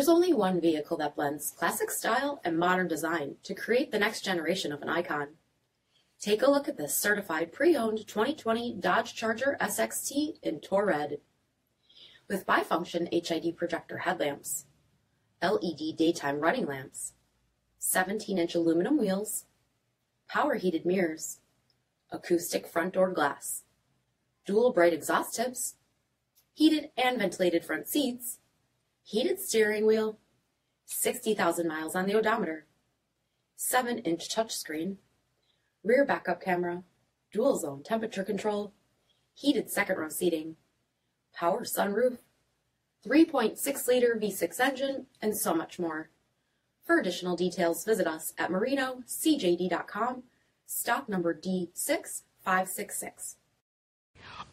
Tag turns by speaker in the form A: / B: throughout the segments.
A: There's only one vehicle that blends classic style and modern design to create the next generation of an icon. Take a look at this certified pre-owned 2020 Dodge Charger SXT in Tour Red. With bifunction HID projector headlamps, LED daytime running lamps, 17-inch aluminum wheels, power heated mirrors, acoustic front door glass, dual bright exhaust tips, heated and ventilated front seats, heated steering wheel, 60,000 miles on the odometer, 7-inch touchscreen, rear backup camera, dual zone temperature control, heated second row seating, power sunroof, 3.6-liter V6 engine, and so much more. For additional details, visit us at marinocjd.com, stock number D6566.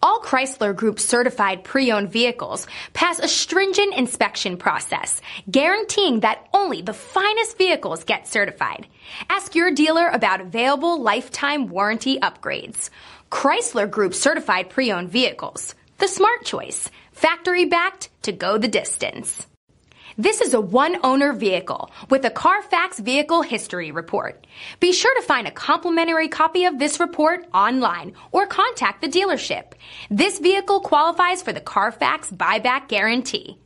B: All Chrysler Group certified pre-owned vehicles pass a stringent inspection process, guaranteeing that only the finest vehicles get certified. Ask your dealer about available lifetime warranty upgrades. Chrysler Group certified pre-owned vehicles, the smart choice, factory backed to go the distance. This is a one-owner vehicle with a CARFAX vehicle history report. Be sure to find a complimentary copy of this report online or contact the dealership. This vehicle qualifies for the CARFAX buyback guarantee.